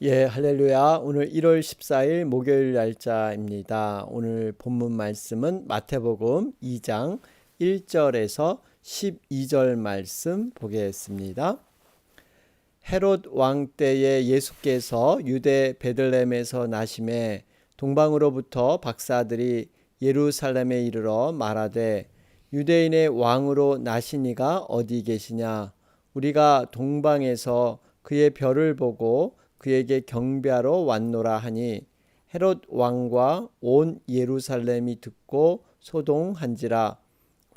예, 할렐루야. 오늘 1월 14일 목요일 날짜입니다. 오늘 본문 말씀은 마태복음 2장 1절에서 12절 말씀 보겠습니다. 헤롯 왕 때에 예수께서 유대 베들레헴에서 나심에 동방으로부터 박사들이 예루살렘에 이르러 말하되 유대인의 왕으로 나시니가 어디 계시냐? 우리가 동방에서 그의 별을 보고 그에게 경배하러 왔노라 하니 헤롯 왕과 온 예루살렘이 듣고 소동한지라.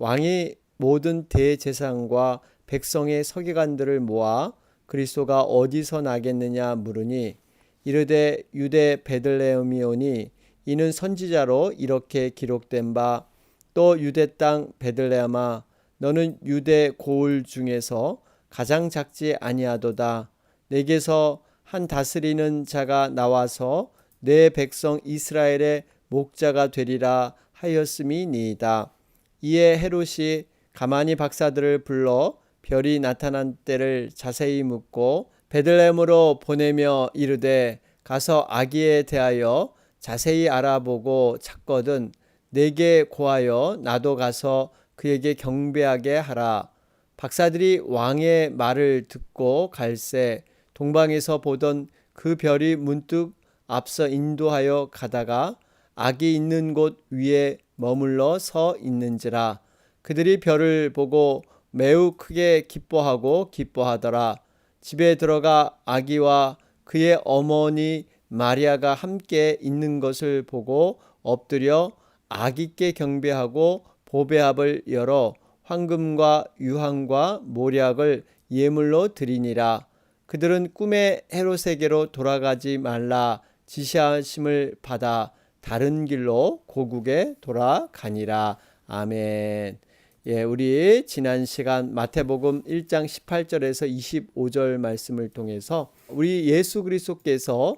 왕이 모든 대제사장과 백성의 서기관들을 모아 그리스도가 어디서 나겠느냐 물으니 이르되 유대 베들레헴이오니 이는 선지자로 이렇게 기록된 바 또 유대 땅 베들레헴아 너는 유대 고을 중에서 가장 작지 아니하도다. 내게서 한 다스리는 자가 나와서 내 백성 이스라엘의 목자가 되리라 하였음이니이다. 이에 헤롯이 가만히 박사들을 불러 별이 나타난 때를 자세히 묻고 베들레헴으로 보내며 이르되 가서 아기에 대하여 자세히 알아보고 찾거든 내게 고하여 나도 가서 그에게 경배하게 하라. 박사들이 왕의 말을 듣고 갈새 동방에서 보던 그 별이 문득 앞서 인도하여 가다가 아기 있는 곳 위에 머물러 서 있는지라. 그들이 별을 보고 매우 크게 기뻐하더라. 집에 들어가 아기와 그의 어머니 마리아가 함께 있는 것을 보고 엎드려 아기께 경배하고 보배합을 열어 황금과 유황과 모략을 예물로 드리니라. 그들은 꿈에 헤롯에게로 돌아가지 말라 지시하심을 받아 다른 길로 고국에 돌아가니라. 아멘. 예, 우리 지난 시간 마태복음 1장 18절에서 25절 말씀을 통해서 우리 예수 그리스도께서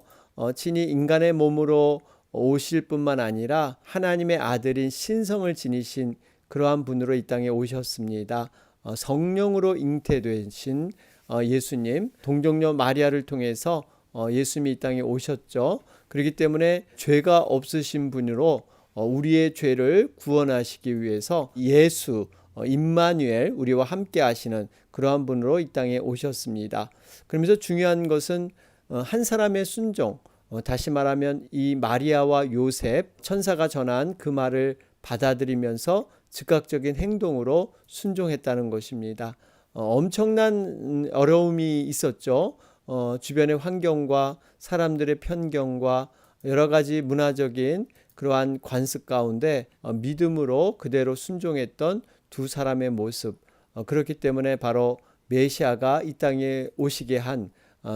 친히 인간의 몸으로 오실 뿐만 아니라 하나님의 아들인 신성을 지니신 그러한 분으로 이 땅에 오셨습니다. 성령으로 잉태되신 예수님, 동정녀 마리아를 통해서 예수님이 이 땅에 오셨죠. 그렇기 때문에 죄가 없으신 분으로 우리의 죄를 구원하시기 위해서 예수 임마누엘 우리와 함께 하시는 그러한 분으로 이 땅에 오셨습니다. 그러면서 중요한 것은 한 사람의 순종, 다시 말하면 이 마리아와 요셉 천사가 전한 그 말을 받아들이면서 즉각적인 행동으로 순종했다는 것입니다. 엄청난 어려움이 있었죠. 주변의 환경과 사람들의 편견과 여러 가지 문화적인 그러한 관습 가운데 믿음으로 그대로 순종했던 두 사람의 모습, 그렇기 때문에 바로 메시아가 이 땅에 오시게 한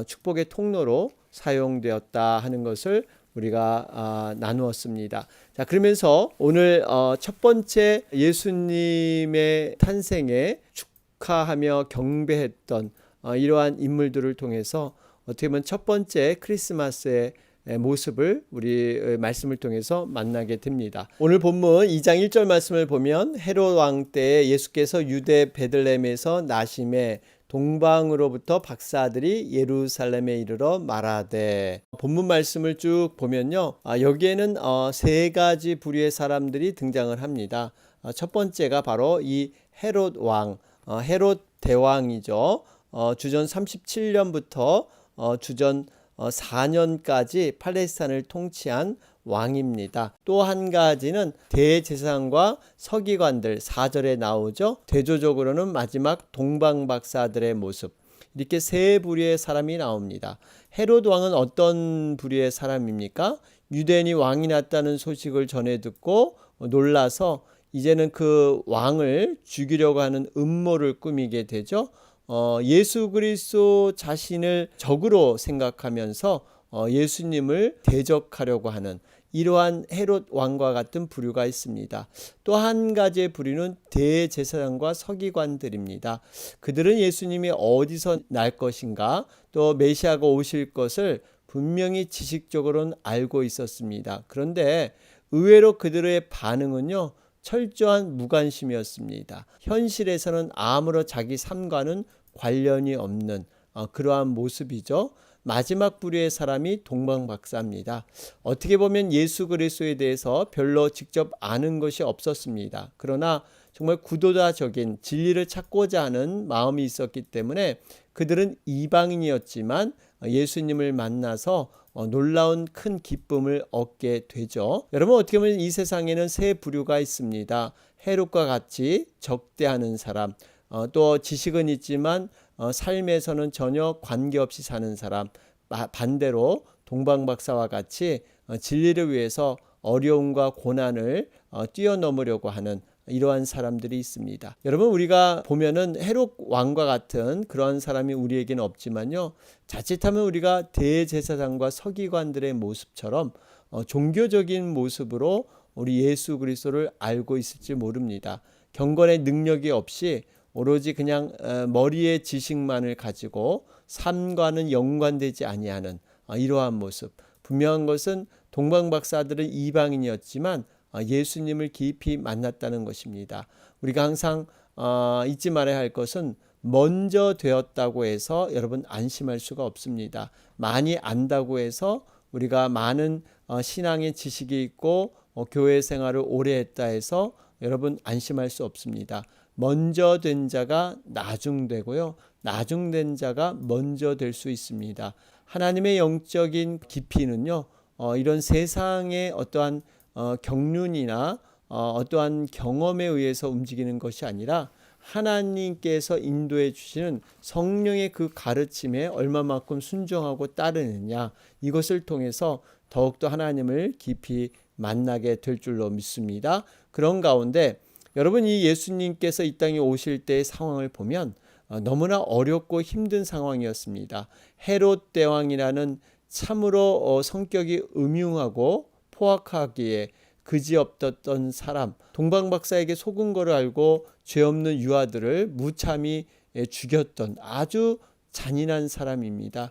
축복의 통로로 사용되었다 하는 것을 우리가 나누었습니다. 자, 그러면서 오늘 첫 번째 예수님의 탄생에 축하하며 경배했던 이러한 인물들을 통해서 어떻게 보면 첫 번째 크리스마스의 모습을 우리 말씀을 통해서 만나게 됩니다. 오늘 본문 2장 1절 말씀을 보면 헤롯 왕 때에 예수께서 유대 베들레헴에서 나심에 동방으로부터 박사들이 예루살렘에 이르러 말하되, 본문 말씀을 쭉 보면요, 여기에는 세 가지 부류의 사람들이 등장을 합니다. 첫 번째가 바로 이 헤롯 왕, 헤롯 대왕이죠. 주전 37년부터 주전 4년까지 팔레스타인을 통치한 왕입니다. 또 한 가지는 대제사장과 서기관들, 4절에 나오죠. 대조적으로는 마지막 동방박사들의 모습, 이렇게 세 부류의 사람이 나옵니다. 헤롯 왕은 어떤 부류의 사람입니까? 유대인이 왕이 났다는 소식을 전해 듣고 놀라서 이제는 그 왕을 죽이려고 하는 음모를 꾸미게 되죠. 예수 그리스도 자신을 적으로 생각하면서 예수님을 대적하려고 하는 이러한 헤롯 왕과 같은 부류가 있습니다. 또 한 가지의 부류는 대제사장과 서기관들입니다. 그들은 예수님이 어디서 날 것인가, 또 메시아가 오실 것을 분명히 지식적으로는 알고 있었습니다. 그런데 의외로 그들의 반응은요, 철저한 무관심이었습니다. 현실에서는 아무런 자기 삶과는 관련이 없는 그러한 모습이죠. 마지막 부류의 사람이 동방박사입니다. 어떻게 보면 예수 그리스도에 대해서 별로 직접 아는 것이 없었습니다. 그러나 정말 구도자적인 진리를 찾고자 하는 마음이 있었기 때문에 그들은 이방인이었지만 예수님을 만나서 놀라운 큰 기쁨을 얻게 되죠. 여러분, 어떻게 보면 이 세상에는 세 부류가 있습니다. 헤롯과 같이 적대하는 사람, 또 지식은 있지만 삶에서는 전혀 관계없이 사는 사람, 반대로 동방박사와 같이 진리를 위해서 어려움과 고난을 뛰어넘으려고 하는 이러한 사람들이 있습니다. 여러분, 우리가 보면은 헤롯 왕과 같은 그런 사람이 우리에게는 없지만요, 자칫하면 우리가 대제사장과 서기관들의 모습처럼 종교적인 모습으로 우리 예수 그리스도를 알고 있을지 모릅니다. 경건의 능력이 없이 오로지 그냥 머리의 지식만을 가지고 삶과는 연관되지 아니하는 이러한 모습. 분명한 것은 동방박사들은 이방인이었지만 예수님을 깊이 만났다는 것입니다. 우리가 항상 잊지 말아야 할 것은 먼저 되었다고 해서 여러분 안심할 수가 없습니다. 많이 안다고 해서 우리가 많은 신앙의 지식이 있고 교회 생활을 오래 했다 해서 여러분 안심할 수 없습니다. 먼저 된 자가 나중되고요, 나중된 자가 먼저 될 수 있습니다. 하나님의 영적인 깊이는요, 이런 세상의 어떠한 경륜이나 어떠한 경험에 의해서 움직이는 것이 아니라 하나님께서 인도해 주시는 성령의 그 가르침에 얼마만큼 순종하고 따르느냐, 이것을 통해서 더욱더 하나님을 깊이 만나게 될 줄로 믿습니다. 그런 가운데 여러분, 이 예수님께서 이 땅에 오실 때의 상황을 보면 너무나 어렵고 힘든 상황이었습니다. 헤롯 대왕이라는 참으로 성격이 음흉하고 포악하기에 그지없던 사람, 동방박사에게 속은 거를 알고 죄 없는 유아들을 무참히 죽였던 아주 잔인한 사람입니다.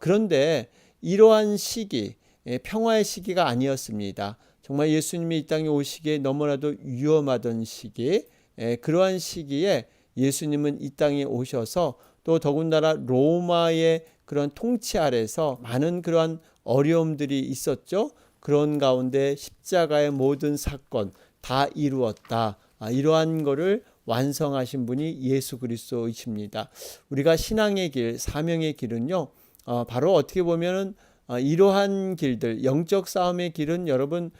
그런데 이러한 시기, 평화의 시기가 아니었습니다. 정말 예수님이 이 땅에 오시기에 너무나도 위험하던 시기, 그러한 시기에 예수님은 이 땅에 오셔서 또 더군다나 로마의 그런 통치 아래서 많은 그러한 어려움들이 있었죠. 그런 가운데 십자가의 모든 사건 다 이루었다. 이러한 것을 완성하신 분이 예수 그리스도이십니다. 우리가 신앙의 길, 사명의 길은요, 바로 어떻게 보면은 이러한 길들, 영적 싸움의 길은 여러분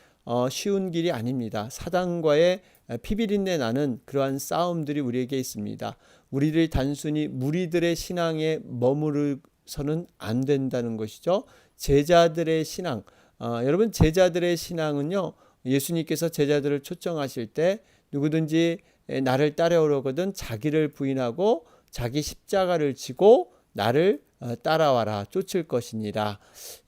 쉬운 길이 아닙니다. 사단과의 피비린내 나는 그러한 싸움들이 우리에게 있습니다. 우리를 단순히 무리들의 신앙에 머무르서는 안 된다는 것이죠. 제자들의 신앙, 여러분, 제자들의 신앙은요, 예수님께서 제자들을 초청하실 때 누구든지 나를 따라오려거든 자기를 부인하고 자기 십자가를 지고 나를 따라와라, 쫓을 것이니라.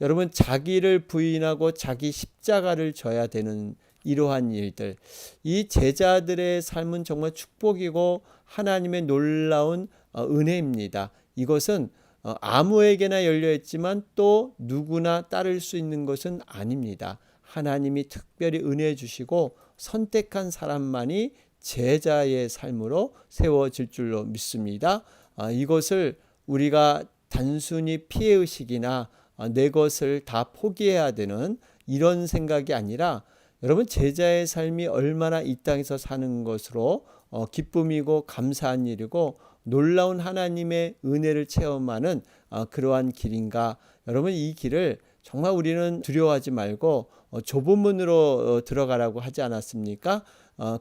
여러분, 자기를 부인하고 자기 십자가를 져야 되는 이러한 일들, 이 제자들의 삶은 정말 축복이고 하나님의 놀라운 은혜입니다. 이것은 아무에게나 열려있지만 또 누구나 따를 수 있는 것은 아닙니다. 하나님이 특별히 은혜 주시고 선택한 사람만이 제자의 삶으로 세워질 줄로 믿습니다. 이것을 우리가 단순히 피해의식이나 내 것을 다 포기해야 되는 이런 생각이 아니라, 여러분, 제자의 삶이 얼마나 이 땅에서 사는 것으로 기쁨이고 감사한 일이고 놀라운 하나님의 은혜를 체험하는 그러한 길인가. 여러분, 이 길을 정말 우리는 두려워하지 말고 좁은 문으로 들어가라고 하지 않았습니까?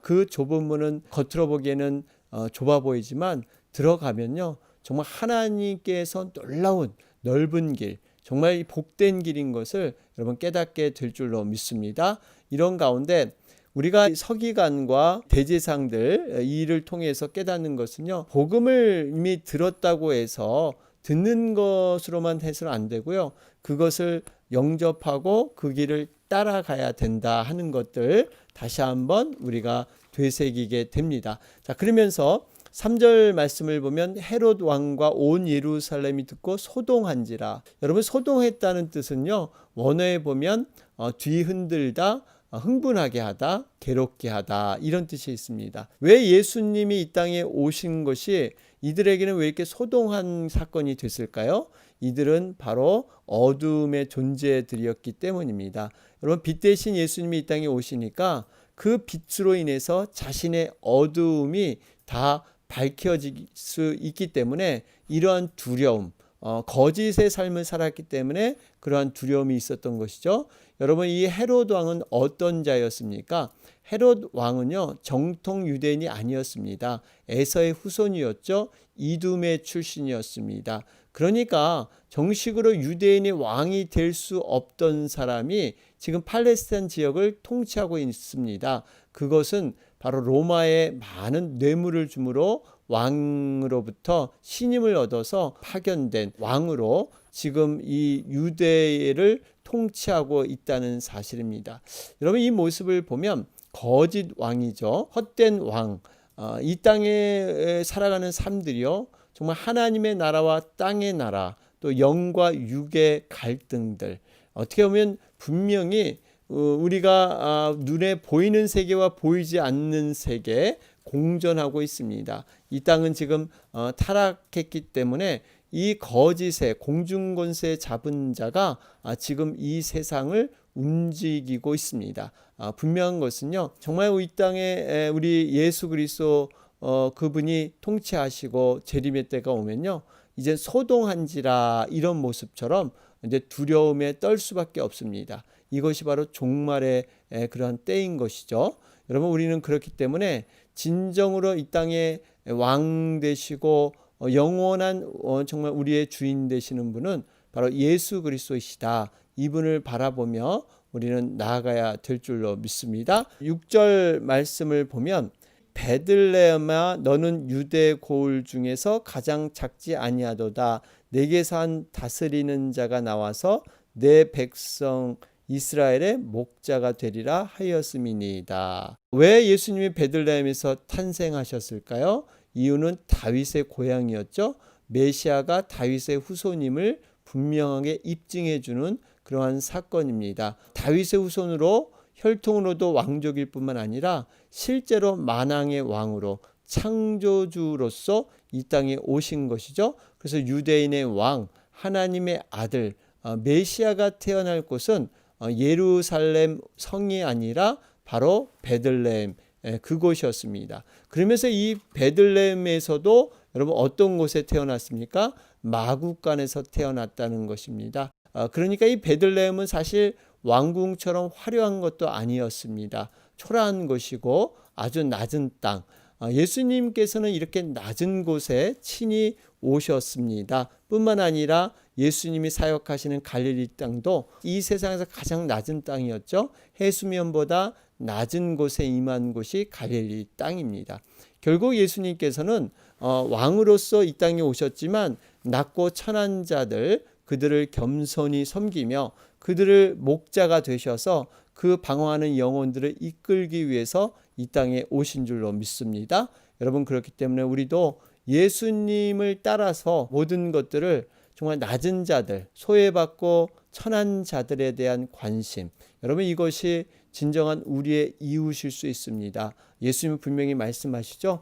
그 좁은 문은 겉으로 보기에는 좁아 보이지만 들어가면요, 정말 하나님께서 놀라운 넓은 길, 정말 복된 길인 것을 여러분 깨닫게 될 줄로 믿습니다. 이런 가운데 우리가 서기관과 대제사장들 이 일을 통해서 깨닫는 것은요, 복음을 이미 들었다고 해서 듣는 것으로만 해서는 안 되고요, 그것을 영접하고 그 길을 따라가야 된다 하는 것들 다시 한번 우리가 되새기게 됩니다. 자, 그러면서 3절 말씀을 보면 헤롯 왕과 온 예루살렘이 듣고 소동한지라. 여러분, 소동했다는 뜻은요, 원어에 보면 뒤흔들다, 흥분하게 하다, 괴롭게 하다, 이런 뜻이 있습니다. 왜 예수님이 이 땅에 오신 것이 이들에게는 왜 이렇게 소동한 사건이 됐을까요? 이들은 바로 어둠의 존재들이었기 때문입니다. 여러분, 빛 대신 예수님이 이 땅에 오시니까 그 빛으로 인해서 자신의 어두움이 다 밝혀질 수 있기 때문에 이러한 두려움, 거짓의 삶을 살았기 때문에 그러한 두려움이 있었던 것이죠. 여러분, 이 헤롯 왕은 어떤 자였습니까? 헤롯 왕은요, 정통 유대인이 아니었습니다. 에서의 후손이었죠. 이둠의 출신이었습니다. 그러니까 정식으로 유대인의 왕이 될 수 없던 사람이 지금 팔레스타인 지역을 통치하고 있습니다. 그것은 바로 로마에 많은 뇌물을 주므로 왕으로부터 신임을 얻어서 파견된 왕으로 지금 이 유대를 통치하고 있다는 사실입니다. 여러분, 이 모습을 보면 거짓 왕이죠. 헛된 왕. 이 땅에 살아가는 삶들이요, 정말 하나님의 나라와 땅의 나라, 또 영과 육의 갈등들, 어떻게 보면 분명히 우리가 눈에 보이는 세계와 보이지 않는 세계 공존하고 있습니다. 이 땅은 지금 타락했기 때문에 이 거짓의 공중권세 잡은 자가 지금 이 세상을 움직이고 있습니다. 분명한 것은요, 정말 이 땅에 우리 예수 그리스도 그분이 통치하시고 재림의 때가 오면요, 이제 소동한지라 이런 모습처럼 이제 두려움에 떨 수밖에 없습니다. 이것이 바로 종말의 그러한 때인 것이죠. 여러분, 우리는 그렇기 때문에 진정으로 이 땅에 왕 되시고 영원한 정말 우리의 주인 되시는 분은 바로 예수 그리스도이시다. 이분을 바라보며 우리는 나아가야 될 줄로 믿습니다. 6절 말씀을 보면 베들레헴아 너는 유대 고을 중에서 가장 작지 아니하도다. 내게서 한 다스리는 자가 나와서 내 백성 이스라엘의 목자가 되리라 하였음이니이다. 왜 예수님이 베들레헴에서 탄생하셨을까요? 이유는 다윗의 고향이었죠. 메시아가 다윗의 후손임을 분명하게 입증해 주는 그러한 사건입니다. 다윗의 후손으로 혈통으로도 왕족일 뿐만 아니라 실제로 만왕의 왕으로 창조주로서 이 땅에 오신 것이죠. 그래서 유대인의 왕, 하나님의 아들 메시아가 태어날 곳은 예루살렘 성이 아니라 바로 베들레헴, 그곳이었습니다. 그러면서 이 베들레헴에서도 여러분 어떤 곳에 태어났습니까? 마구간에서 태어났다는 것입니다. 그러니까 이 베들레헴은 사실 왕궁처럼 화려한 것도 아니었습니다. 초라한 것이고 아주 낮은 땅. 예수님께서는 이렇게 낮은 곳에 친히 오셨습니다. 뿐만 아니라 예수님이 사역하시는 갈릴리 땅도 이 세상에서 가장 낮은 땅이었죠. 해수면보다 낮은 곳에 임한 곳이 갈릴리 땅입니다. 결국 예수님께서는 왕으로서 이 땅에 오셨지만 낮고 천한 자들, 그들을 겸손히 섬기며 그들을 목자가 되셔서 그 방황하는 영혼들을 이끌기 위해서 이 땅에 오신 줄로 믿습니다. 여러분, 그렇기 때문에 우리도 예수님을 따라서 모든 것들을 정말 낮은 자들, 소외받고 천한 자들에 대한 관심, 여러분 이것이 진정한 우리의 이웃일 수 있습니다. 예수님은 분명히 말씀하시죠.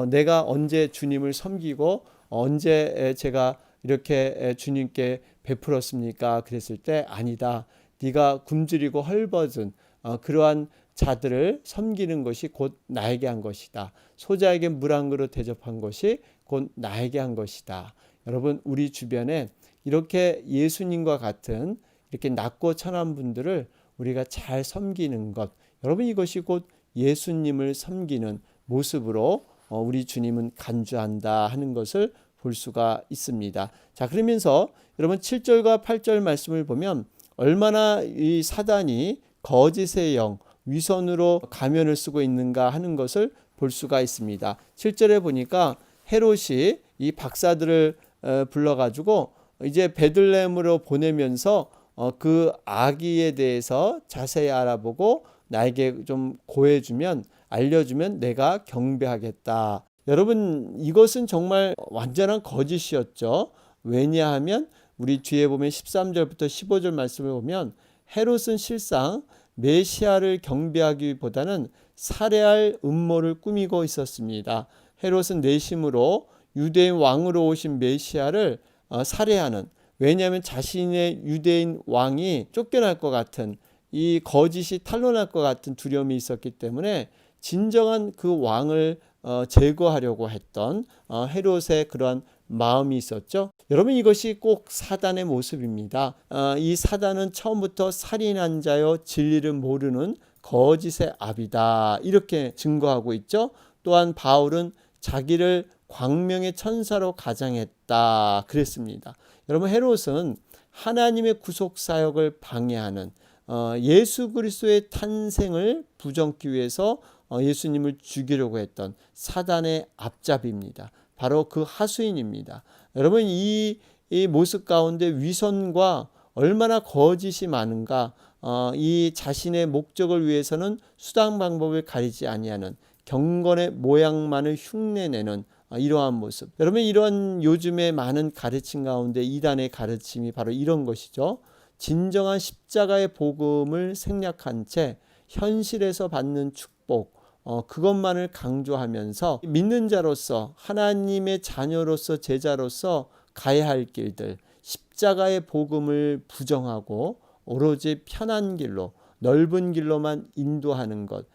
내가 언제 주님을 섬기고 언제 제가 이렇게 주님께 베풀었습니까? 그랬을 때 아니다. 네가 굶주리고 헐벗은 그러한 자들을 섬기는 것이 곧 나에게 한 것이다. 소자에게 물 한 그릇 대접한 것이 곧 나에게 한 것이다. 여러분, 우리 주변에 이렇게 예수님과 같은 이렇게 낮고 천한 분들을 우리가 잘 섬기는 것, 여러분 이것이 곧 예수님을 섬기는 모습으로 우리 주님은 간주한다 하는 것을 볼 수가 있습니다. 자, 그러면서 여러분 7절과 8절 말씀을 보면 얼마나 이 사단이 거짓의 영, 위선으로 가면을 쓰고 있는가 하는 것을 볼 수가 있습니다. 7절에 보니까 헤롯이 이 박사들을 불러가지고 이제 베들레헴으로 보내면서 그 아기에 대해서 자세히 알아보고 나에게 좀 고해주면, 알려주면 내가 경배하겠다. 여러분, 이것은 정말 완전한 거짓이었죠. 왜냐하면 우리 뒤에 보면 13절부터 15절 말씀을 보면 헤롯은 실상 메시아를 경배하기보다는 살해할 음모를 꾸미고 있었습니다. 헤롯은 내심으로 유대인 왕으로 오신 메시아를 살해하는, 왜냐하면 자신의 유대인 왕이 쫓겨날 것 같은, 이 거짓이 탄로날 것 같은 두려움이 있었기 때문에 진정한 그 왕을 제거하려고 했던 헤롯의 그러한 마음이 있었죠. 여러분, 이것이 꼭 사단의 모습입니다. 이 사단은 처음부터 살인한 자요 진리를 모르는 거짓의 아비다, 이렇게 증거하고 있죠. 또한 바울은 자기를 광명의 천사로 가장했다 그랬습니다. 여러분, 헤롯은 하나님의 구속 사역을 방해하는, 예수 그리스도의 탄생을 부정기 위해서 예수님을 죽이려고 했던 사단의 앞잡이입니다. 바로 그 하수인입니다. 여러분, 이 모습 가운데 위선과 얼마나 거짓이 많은가. 이 자신의 목적을 위해서는 수단 방법을 가리지 아니하는, 경건의 모양만을 흉내내는 이러한 모습. 여러분, 이러한 요즘의 많은 가르침 가운데 이단의 가르침이 바로 이런 것이죠. 진정한 십자가의 복음을 생략한 채 현실에서 받는 축복, 그것만을 강조하면서 믿는 자로서, 하나님의 자녀로서, 제자로서 가야 할 길들, 십자가의 복음을 부정하고 오로지 편한 길로, 넓은 길로만 인도하는 것,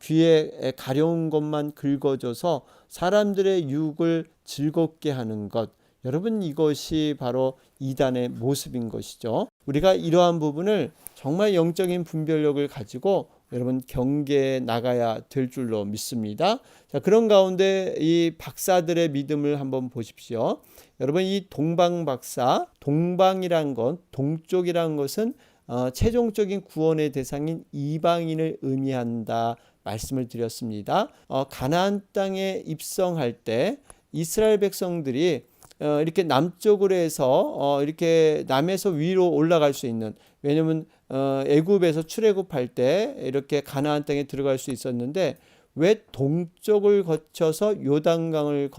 귀에 가려운 것만 긁어줘서 사람들의 유혹을 즐겁게 하는 것, 여러분, 이것이 바로 이단의 모습인 것이죠. 우리가 이러한 부분을 정말 영적인 분별력을 가지고 여러분 경계에 나가야 될 줄로 믿습니다. 자, 그런 가운데 이 박사들의 믿음을 한번 보십시오. 여러분, 이 동방박사, 동방이란 것, 동쪽이란 것은 최종적인 구원의 대상인 이방인을 의미한다 말씀을 드렸습니다. 가나안 땅에 입성할 때 이스라엘 백성들이 이렇게 남쪽으로 해서 이렇게 남에서 위로 올라갈 수 있는, 왜냐하면 애굽에서 출애굽할 때 이렇게 가나안 땅에 들어갈 수 있었는데 왜 동쪽을 거쳐서 요단강을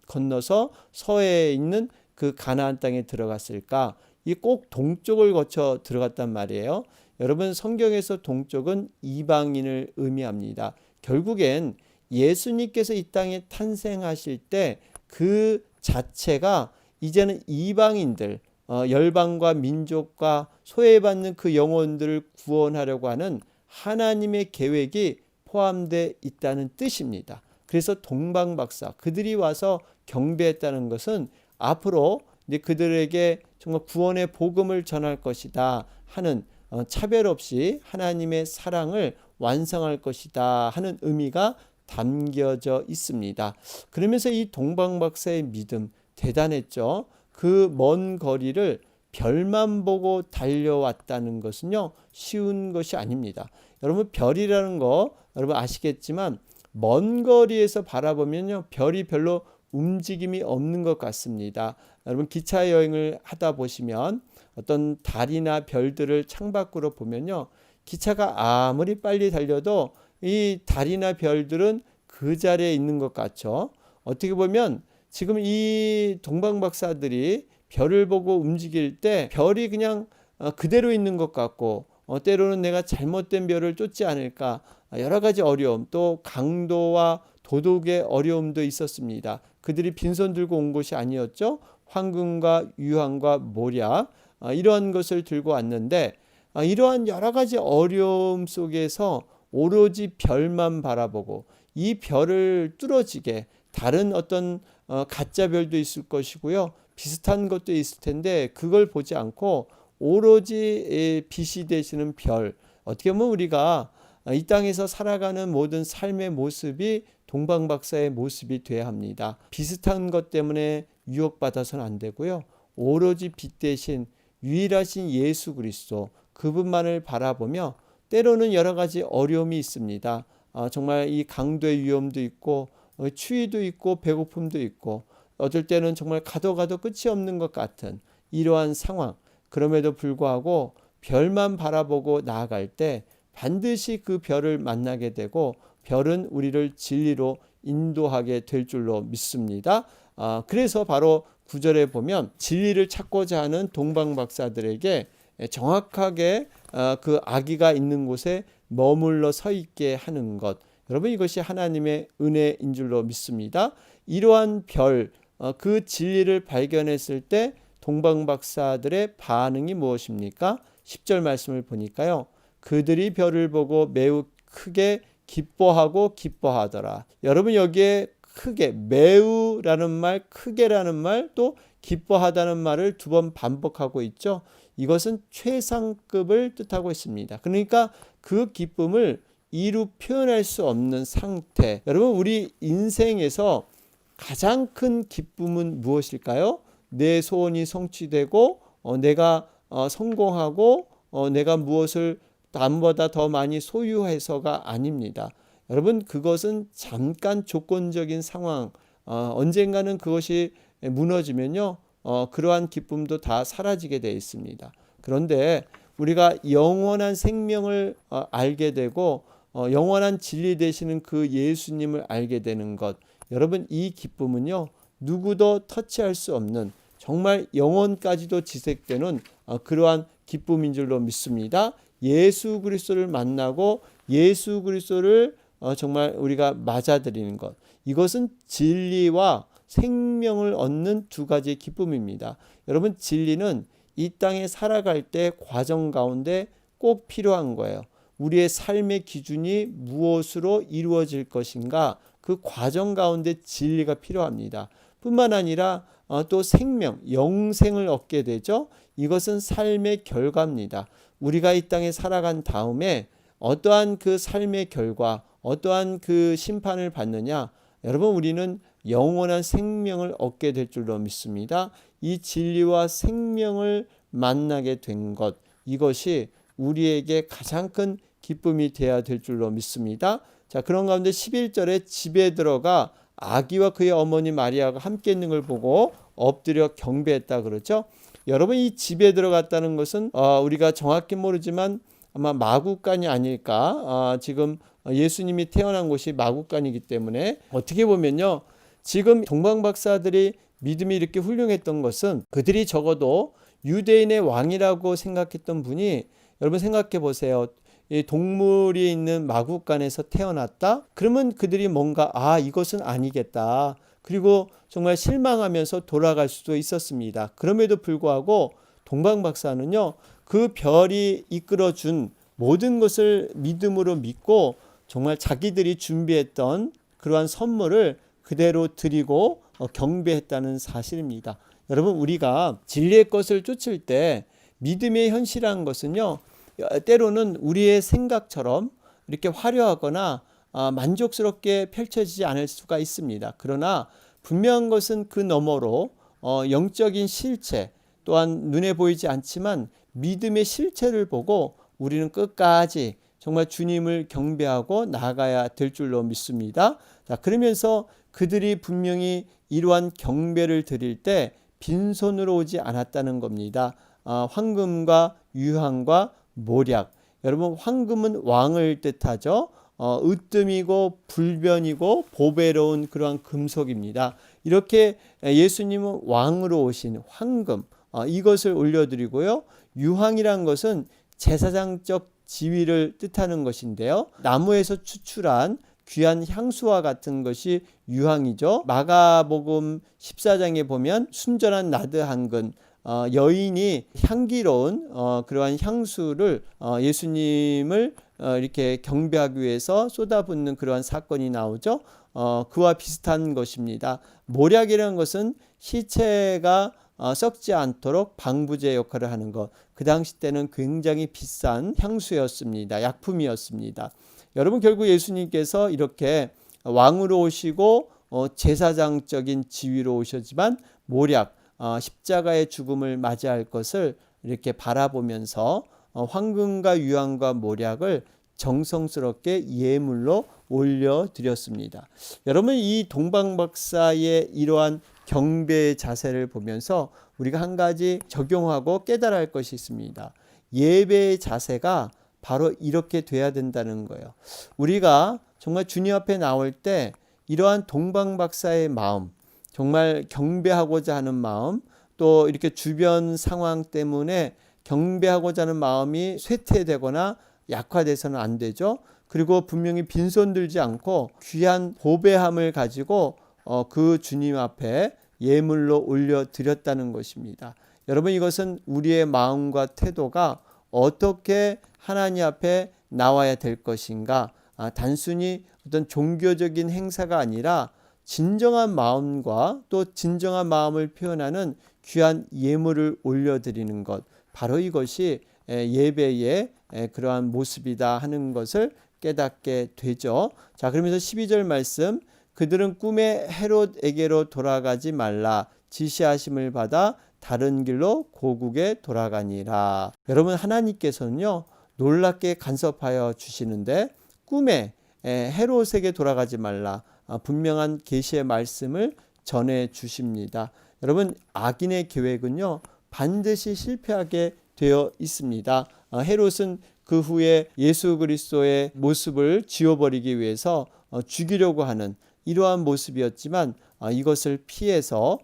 건너서 서해에 있는 그 가나안 땅에 들어갔을까? 이 꼭 동쪽을 거쳐 들어갔단 말이에요. 여러분, 성경에서 동쪽은 이방인을 의미합니다. 결국엔 예수님께서 이 땅에 탄생하실 때 그 자체가 이제는 이방인들, 열방과 민족과 소외받는 그 영혼들을 구원하려고 하는 하나님의 계획이 포함되어 있다는 뜻입니다. 그래서 동방박사, 그들이 와서 경배했다는 것은 앞으로 이제 그들에게 정말 구원의 복음을 전할 것이다 하는, 차별 없이 하나님의 사랑을 완성할 것이다 하는 의미가 담겨져 있습니다. 그러면서 이 동방박사의 믿음 대단했죠. 그 먼 거리를 별만 보고 달려왔다는 것은요, 쉬운 것이 아닙니다. 여러분, 별이라는 거 여러분 아시겠지만 먼 거리에서 바라보면요, 별이 별로 움직임이 없는 것 같습니다. 여러분, 기차 여행을 하다 보시면 어떤 달이나 별들을 창밖으로 보면요, 기차가 아무리 빨리 달려도 이 달이나 별들은 그 자리에 있는 것 같죠. 어떻게 보면 지금 이 동방박사들이 별을 보고 움직일 때 별이 그냥 그대로 있는 것 같고, 때로는 내가 잘못된 별을 쫓지 않을까, 여러 가지 어려움, 또 강도와 도덕의 어려움도 있었습니다. 그들이 빈손 들고 온 것이 아니었죠. 황금과 유황과 모략, 이러한 것을 들고 왔는데, 이러한 여러 가지 어려움 속에서 오로지 별만 바라보고, 이 별을 뚫어지게 다른 어떤 가짜 별도 있을 것이고요, 비슷한 것도 있을 텐데 그걸 보지 않고 오로지 빛이 되시는 별, 어떻게 보면 우리가 이 땅에서 살아가는 모든 삶의 모습이 동방박사의 모습이 되어야 합니다. 비슷한 것 때문에 유혹받아서는 안 되고요, 오로지 빛 대신 유일하신 예수 그리스도, 그분만을 바라보며, 때로는 여러 가지 어려움이 있습니다. 정말 이 강도의 위험도 있고, 추위도 있고, 배고픔도 있고, 어떨 때는 정말 가도 끝이 없는 것 같은 이러한 상황. 그럼에도 불구하고 별만 바라보고 나아갈 때 반드시 그 별을 만나게 되고, 별은 우리를 진리로 인도하게 될 줄로 믿습니다. 그래서 바로 9절에 보면 진리를 찾고자 하는 동방박사들에게 정확하게 그 아기가 있는 곳에 머물러 서 있게 하는 것, 여러분, 이것이 하나님의 은혜인 줄로 믿습니다. 이러한 별, 그 진리를 발견했을 때 동방박사들의 반응이 무엇입니까? 10절 말씀을 보니까요. 그들이 별을 보고 매우 크게 기뻐하더라. 여러분 여기에 크게, 매우라는 말, 크게라는 말, 또 기뻐하다는 말을 두 번 반복하고 있죠. 이것은 최상급을 뜻하고 있습니다. 그러니까 그 기쁨을 이루 표현할 수 없는 상태. 여러분 우리 인생에서 가장 큰 기쁨은 무엇일까요? 내 소원이 성취되고 내가 성공하고 내가 무엇을 남보다 더 많이 소유해서가 아닙니다. 여러분 그것은 잠깐 조건적인 상황, 언젠가는 그것이 무너지면요 그러한 기쁨도 다 사라지게 되어 있습니다. 그런데 우리가 영원한 생명을 알게 되고 영원한 진리 되시는 그 예수님을 알게 되는 것, 여러분 이 기쁨은요 누구도 터치할 수 없는 정말 영원까지도 지속되는 그러한 기쁨인 줄로 믿습니다. 예수 그리스도를 만나고 예수 그리스도를 정말 우리가 맞아들이는 것, 이것은 진리와 생명을 얻는 두 가지의 기쁨입니다. 여러분 진리는 이 땅에 살아갈 때 과정 가운데 꼭 필요한 거예요. 우리의 삶의 기준이 무엇으로 이루어질 것인가, 그 과정 가운데 진리가 필요합니다. 뿐만 아니라 또 생명, 영생을 얻게 되죠. 이것은 삶의 결과입니다. 우리가 이 땅에 살아간 다음에 어떠한 그 삶의 결과, 어떠한 그 심판을 받느냐, 여러분 우리는 영원한 생명을 얻게 될 줄로 믿습니다. 이 진리와 생명을 만나게 된 것, 이것이 우리에게 가장 큰 기쁨이 되어야 될 줄로 믿습니다. 자, 그런 가운데 11절에 집에 들어가 아기와 그의 어머니 마리아가 함께 있는 걸 보고 엎드려 경배했다 그러죠. 여러분 이 집에 들어갔다는 것은 우리가 정확히 모르지만 아마 마구간이 아닐까. 지금 예수님이 태어난 곳이 마구간이기 때문에 어떻게 보면요, 지금 동방박사들이 믿음이 이렇게 훌륭했던 것은 그들이 적어도 유대인의 왕이라고 생각했던 분이, 여러분 생각해 보세요. 이 동물이 있는 마구간에서 태어났다? 그러면 그들이 뭔가 이것은 아니겠다. 그리고 정말 실망하면서 돌아갈 수도 있었습니다. 그럼에도 불구하고 동방박사는요, 그 별이 이끌어준 모든 것을 믿음으로 믿고 정말 자기들이 준비했던 그러한 선물을 그대로 드리고 경배했다는 사실입니다. 여러분 우리가 진리의 것을 쫓을 때 믿음의 현실한 것은요, 때로는 우리의 생각처럼 이렇게 화려하거나 만족스럽게 펼쳐지지 않을 수가 있습니다. 그러나 분명한 것은 그 너머로 영적인 실체, 또한 눈에 보이지 않지만 믿음의 실체를 보고 우리는 끝까지 정말 주님을 경배하고 나아가야 될 줄로 믿습니다. 자, 그러면서 그들이 분명히 이러한 경배를 드릴 때 빈손으로 오지 않았다는 겁니다. 황금과 유황과 모략. 여러분 황금은 왕을 뜻하죠. 으뜸이고 불변이고 보배로운 그러한 금속입니다. 이렇게 예수님은 왕으로 오신 황금, 이것을 올려드리고요. 유황이란 것은 제사장적 지위를 뜻하는 것인데요. 나무에서 추출한 귀한 향수와 같은 것이 유황이죠. 마가복음 14장에 보면 순전한 나드 한 근, 여인이 향기로운 그러한 향수를 예수님을 이렇게 경배하기 위해서 쏟아붓는 그러한 사건이 나오죠. 그와 비슷한 것입니다. 모략이라는 것은 시체가 썩지 않도록 방부제 역할을 하는 것. 그 당시 때는 굉장히 비싼 향수였습니다. 약품이었습니다. 여러분 결국 예수님께서 이렇게 왕으로 오시고 제사장적인 지위로 오셨지만 모략, 십자가의 죽음을 맞이할 것을 이렇게 바라보면서 황금과 유황과 모략을 정성스럽게 예물로 올려드렸습니다. 여러분 이 동방박사의 이러한 경배의 자세를 보면서 우리가 한 가지 적용하고 깨달아야 할 것이 있습니다. 예배의 자세가 바로 이렇게 돼야 된다는 거예요. 우리가 정말 주님 앞에 나올 때 이러한 동방박사의 마음, 정말 경배하고자 하는 마음, 또 이렇게 주변 상황 때문에 경배하고자 하는 마음이 쇠퇴되거나 약화돼서는 안 되죠. 그리고 분명히 빈손 들지 않고 귀한 보배함을 가지고 그 주님 앞에 예물로 올려드렸다는 것입니다. 여러분, 이것은 우리의 마음과 태도가 어떻게 하나님 앞에 나와야 될 것인가, 단순히 어떤 종교적인 행사가 아니라 진정한 마음과 또 진정한 마음을 표현하는 귀한 예물을 올려드리는 것, 바로 이것이 예배의 그러한 모습이다 하는 것을 깨닫게 되죠. 자, 그러면서 12절 말씀, 그들은 꿈에 헤롯에게로 돌아가지 말라 지시하심을 받아 다른 길로 고국에 돌아가니라. 여러분, 하나님께서는요 놀랍게 간섭하여 주시는데 꿈에 헤롯에게 돌아가지 말라, 분명한 계시의 말씀을 전해 주십니다. 여러분, 악인의 계획은요 반드시 실패하게 되어 있습니다. 헤롯은 그 후에 예수 그리스도의 모습을 지워버리기 위해서 죽이려고 하는 이러한 모습이었지만, 이것을 피해서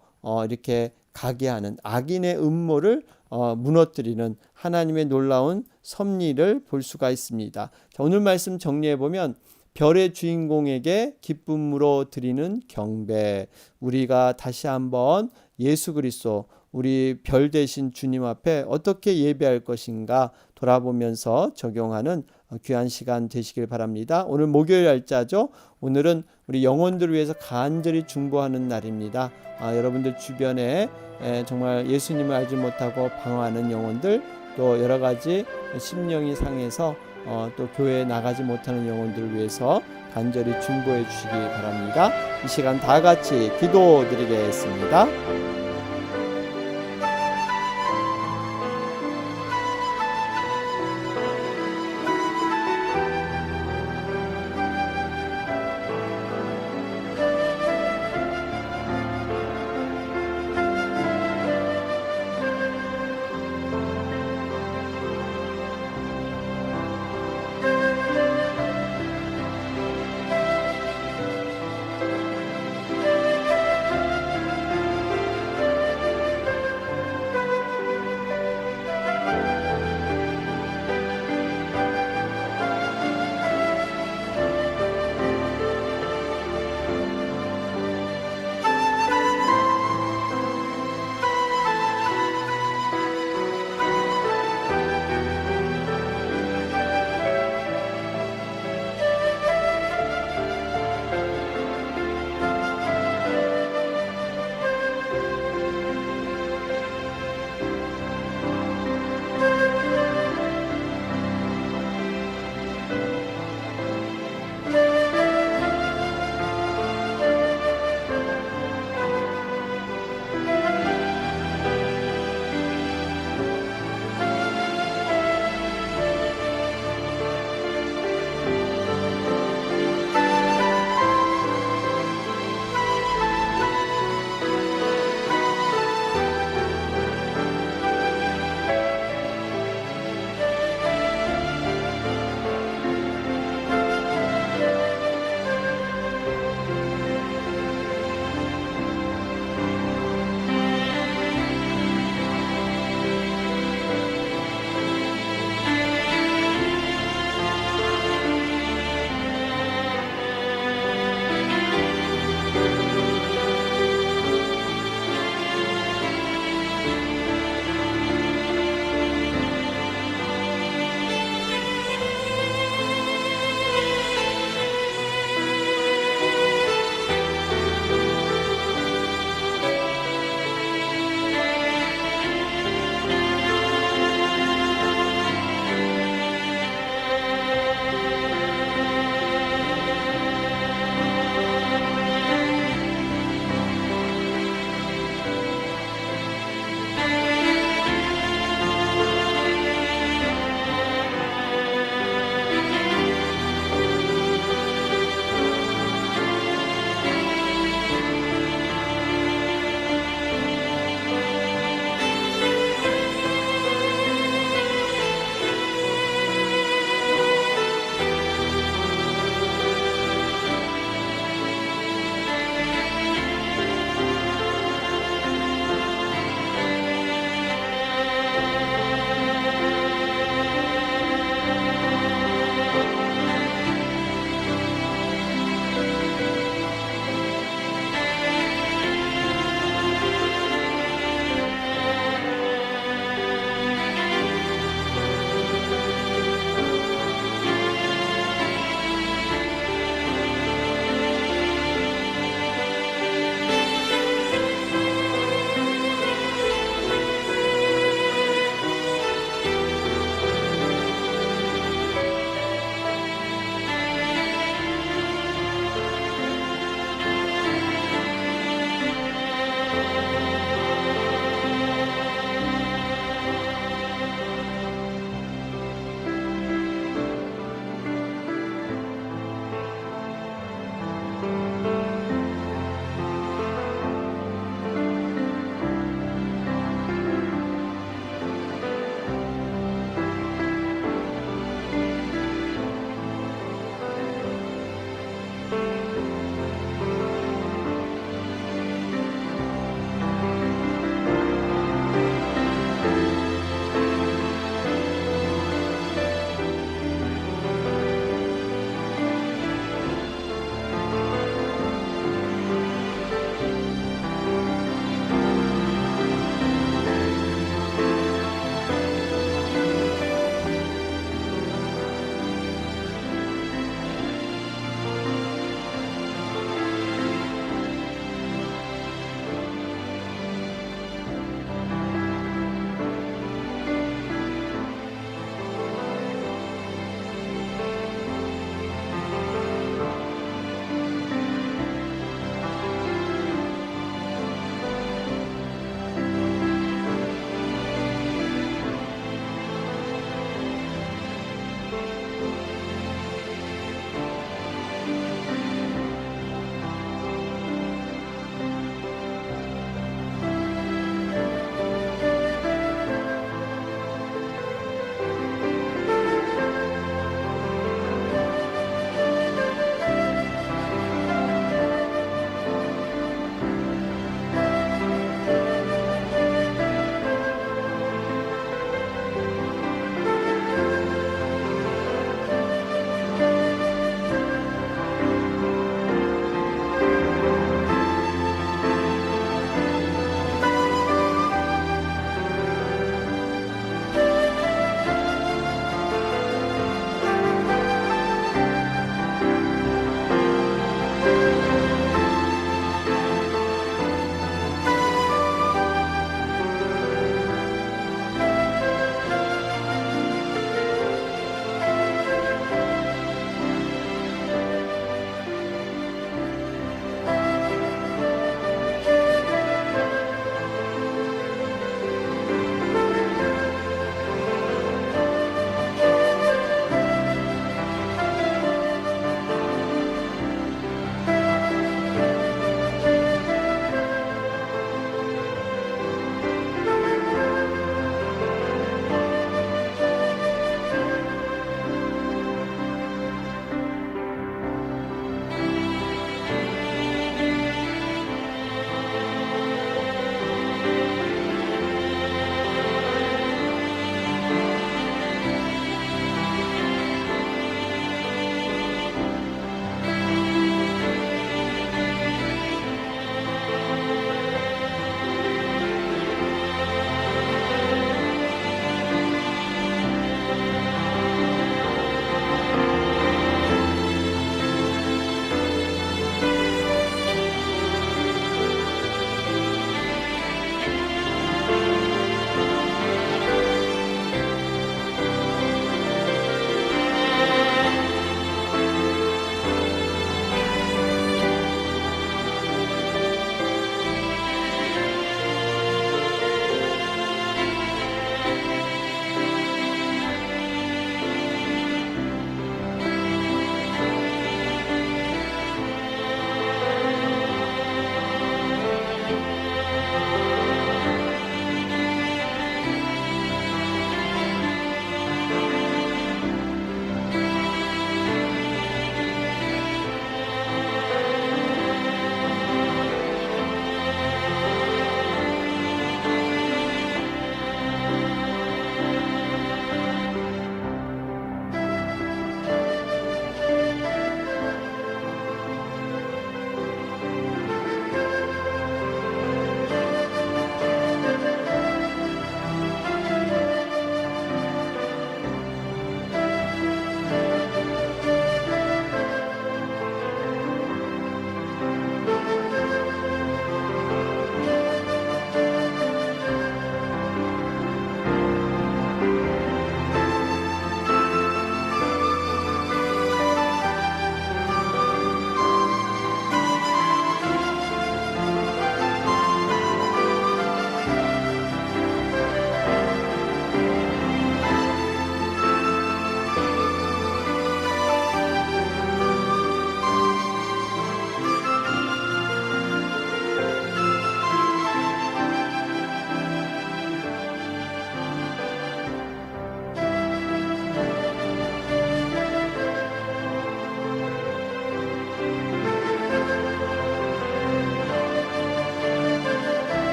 이렇게 가게 하는 악인의 음모를 무너뜨리는 하나님의 놀라운 섭리를 볼 수가 있습니다. 자, 오늘 말씀 정리해 보면, 별의 주인공에게 기쁨으로 드리는 경배, 우리가 다시 한번 예수 그리스도, 우리 별 대신 주님 앞에 어떻게 예배할 것인가 돌아보면서 적용하는 귀한 시간 되시길 바랍니다. 오늘 목요일 날짜죠. 오늘은 우리 영혼들을 위해서 간절히 중보하는 날입니다. 여러분들 주변에 정말 예수님을 알지 못하고 방황하는 영혼들, 또 여러 가지 심령이 상해서 또 교회에 나가지 못하는 영혼들을 위해서 간절히 중보해 주시기 바랍니다. 이 시간 다 같이 기도드리겠습니다.